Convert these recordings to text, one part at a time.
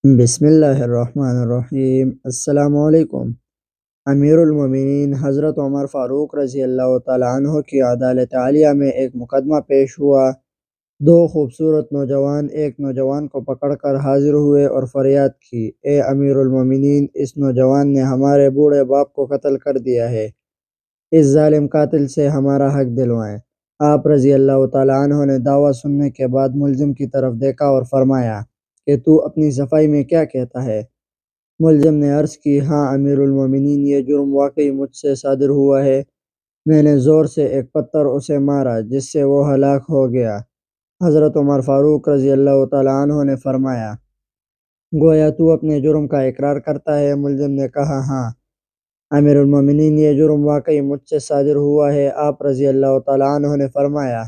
بسم اللہ الرحمن الرحیم۔ السلام علیکم۔ امیر المومنین حضرت عمر فاروق رضی اللہ تعالیٰ عنہ کی عدالت عالیہ میں ایک مقدمہ پیش ہوا۔ دو خوبصورت نوجوان ایک نوجوان کو پکڑ کر حاضر ہوئے اور فریاد کی، اے امیر المومنین، اس نوجوان نے ہمارے بوڑھے باپ کو قتل کر دیا ہے، اس ظالم قاتل سے ہمارا حق دلوائیں۔ آپ رضی اللہ تعالیٰ عنہ نے دعویٰ سننے کے بعد ملزم کی طرف دیکھا اور فرمایا کہ تو اپنی صفائی میں کیا کہتا ہے؟ ملزم نے عرض کی، ہاں امیر المومنین، یہ جرم واقعی مجھ سے صادر ہوا ہے، میں نے زور سے ایک پتھر اسے مارا جس سے وہ ہلاک ہو گیا۔ حضرت عمر فاروق رضی اللہ تعالیٰ عنہ نے فرمایا، گویا تو اپنے جرم کا اقرار کرتا ہے؟ ملزم نے کہا، ہاں امیر المومنین، یہ جرم واقعی مجھ سے صادر ہوا ہے۔ آپ رضی اللہ تعالیٰ عنہ نے فرمایا،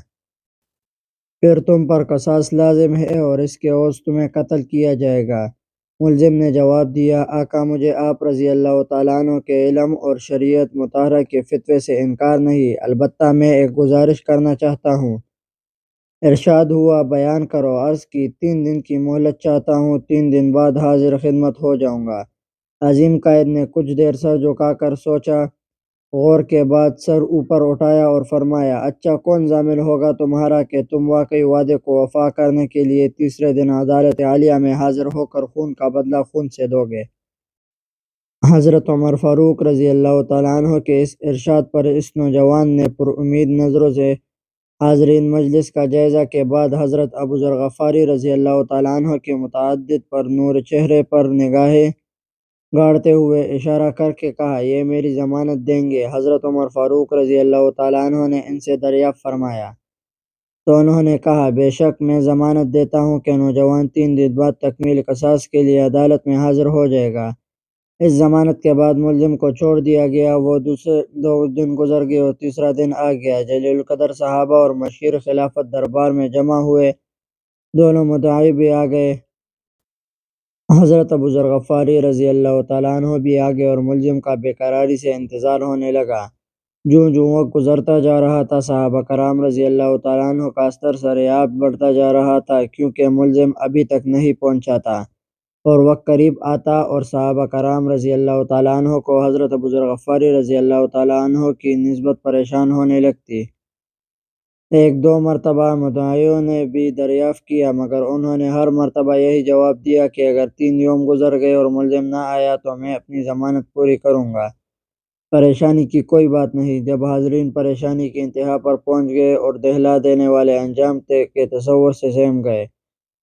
پھر تم پر قصاص لازم ہے اور اس کے عوض تمہیں قتل کیا جائے گا۔ ملزم نے جواب دیا، آقا، مجھے آپ رضی اللہ تعالیٰ عنہ کے علم اور شریعت مطہرہ کے فتوے سے انکار نہیں، البتہ میں ایک گزارش کرنا چاہتا ہوں۔ ارشاد ہوا، بیان کرو۔ عرض کی، 3 دن کی مہلت چاہتا ہوں، 3 دن بعد حاضر خدمت ہو جاؤں گا۔ عظیم قائد نے کچھ دیر سر جھکا کر سوچا، غور کے بعد سر اوپر اٹھایا اور فرمایا، اچھا، کون ضامن ہوگا تمہارا کہ تم واقعی وعدے کو وفا کرنے کے لیے تیسرے دن عدالت عالیہ میں حاضر ہو کر خون کا بدلہ خون سے دو گے؟ حضرت عمر فاروق رضی اللہ تعالیٰ عنہ کے اس ارشاد پر اس نوجوان نے پر امید نظروں سے حاضرین مجلس کا جائزہ کے بعد حضرت ابو ذر غفاری رضی اللہ تعالیٰ عنہ کے متعدد پر نور چہرے پر نگاہیں گاڑتے ہوئے اشارہ کر کے کہا، یہ میری ضمانت دیں گے؟ حضرت عمر فاروق رضی اللہ تعالیٰ عنہ نے ان سے دریافت فرمایا تو انہوں نے کہا، بے شک میں ضمانت دیتا ہوں کہ نوجوان 3 دن بعد تکمیل قصاص کے لیے عدالت میں حاضر ہو جائے گا۔ اس ضمانت کے بعد ملزم کو چھوڑ دیا گیا۔ وہ دوسرے 2 دن گزر گئے اور تیسرا دن آ گیا۔ جلیل القدر صحابہ اور مشیر خلافت دربار میں جمع ہوئے، دونوں مدعی بھی آ گئے، حضرت ابو ذر غفاری رضی اللہ تعالیٰ عنہ بھی آ گئے اور ملزم کا بے قراری سے انتظار ہونے لگا۔ جوں جوں وقت گزرتا جا رہا تھا، صحابہ کرام رضی اللہ تعالیٰ عنہ کا استر سریاب بڑھتا جا رہا تھا، کیونکہ ملزم ابھی تک نہیں پہنچا تھا اور وقت قریب آتا اور صحابہ کرام رضی اللہ تعالیٰ عنہ کو حضرت ابو ذر غفاری رضی اللہ تعالیٰ عنہ کی نسبت پریشان ہونے لگتی۔ 1-2 مرتبہ مدعیوں نے بھی دریافت کیا، مگر انہوں نے ہر مرتبہ یہی جواب دیا کہ اگر 3 یوم گزر گئے اور ملزم نہ آیا تو میں اپنی ضمانت پوری کروں گا، پریشانی کی کوئی بات نہیں۔ جب حاضرین پریشانی کی انتہا پر پہنچ گئے اور دہلا دینے والے انجام کے تصور سے سہم گئے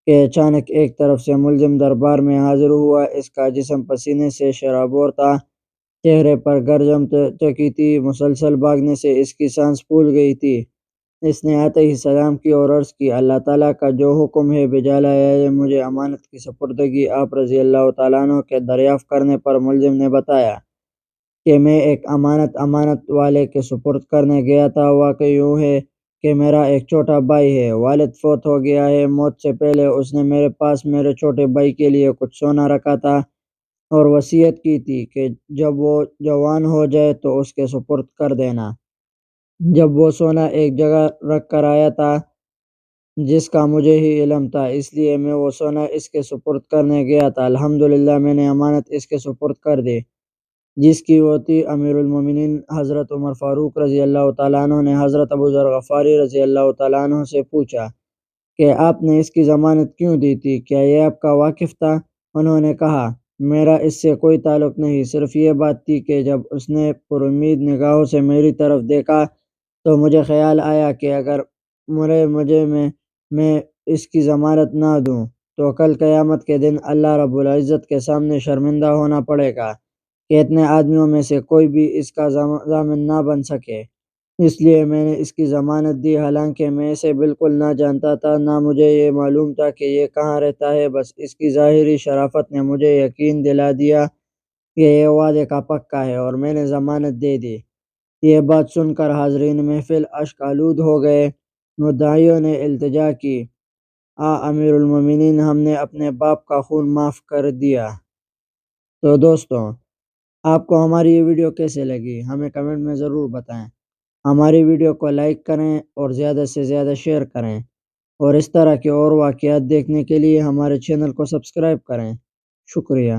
کہ اچانک ایک طرف سے ملزم دربار میں حاضر ہوا۔ اس کا جسم پسینے سے شرابور تھا، چہرے پر گرجم چکی تھی، مسلسل بھاگنے سے اس کی سانس پھول گئی تھی۔ اس نے آتے ہی سلام کی اور عرض کی، اللہ تعالیٰ کا جو حکم ہے بجا لایا ہے، مجھے امانت کی سپردگی۔ آپ رضی اللہ تعالیٰ عنہ کے دریافت کرنے پر ملزم نے بتایا کہ میں ایک امانت والے کے سپرد کرنے گیا تھا۔ واقعی یوں ہے کہ میرا ایک چھوٹا بھائی ہے، والد فوت ہو گیا ہے۔ موت سے پہلے اس نے میرے پاس میرے چھوٹے بھائی کے لیے کچھ سونا رکھا تھا اور وصیت کی تھی کہ جب وہ جوان ہو جائے تو اس کے سپرد کر دینا۔ جب وہ سونا ایک جگہ رکھ کر آیا تھا جس کا مجھے ہی علم تھا، اس لیے میں وہ سونا اس کے سپرد کرنے گیا تھا۔ الحمدللہ میں نے امانت اس کے سپرد کر دی، جس کی وہ تھی۔ امیر المومنین حضرت عمر فاروق رضی اللہ تعالیٰ عنہ نے حضرت ابو ذر غفاری رضی اللہ تعالیٰ عنہ سے پوچھا کہ آپ نے اس کی ضمانت کیوں دی تھی؟ کیا یہ آپ کا واقف تھا؟ انہوں نے کہا، میرا اس سے کوئی تعلق نہیں، صرف یہ بات تھی کہ جب اس نے پر امید نگاہوں سے میری طرف دیکھا تو مجھے خیال آیا کہ اگر میں اس کی ضمانت نہ دوں تو کل قیامت کے دن اللہ رب العزت کے سامنے شرمندہ ہونا پڑے گا کہ اتنے آدمیوں میں سے کوئی بھی اس کا ضامن نہ بن سکے، اس لیے میں نے اس کی ضمانت دی۔ حالانکہ میں اسے بالکل نہ جانتا تھا، نہ مجھے یہ معلوم تھا کہ یہ کہاں رہتا ہے، بس اس کی ظاہری شرافت نے مجھے یقین دلا دیا کہ یہ وعدے کا پکا ہے اور میں نے ضمانت دے دی۔ یہ بات سن کر حاضرین محفل اشک آلود ہو گئے۔ مدعیوں نے التجا کی، امیر المومنین، ہم نے اپنے باپ کا خون معاف کر دیا۔ تو دوستوں، آپ کو ہماری یہ ویڈیو کیسے لگی؟ ہمیں کمنٹ میں ضرور بتائیں۔ ہماری ویڈیو کو لائک کریں اور زیادہ سے زیادہ شیئر کریں، اور اس طرح کے اور واقعات دیکھنے کے لیے ہمارے چینل کو سبسکرائب کریں۔ شکریہ۔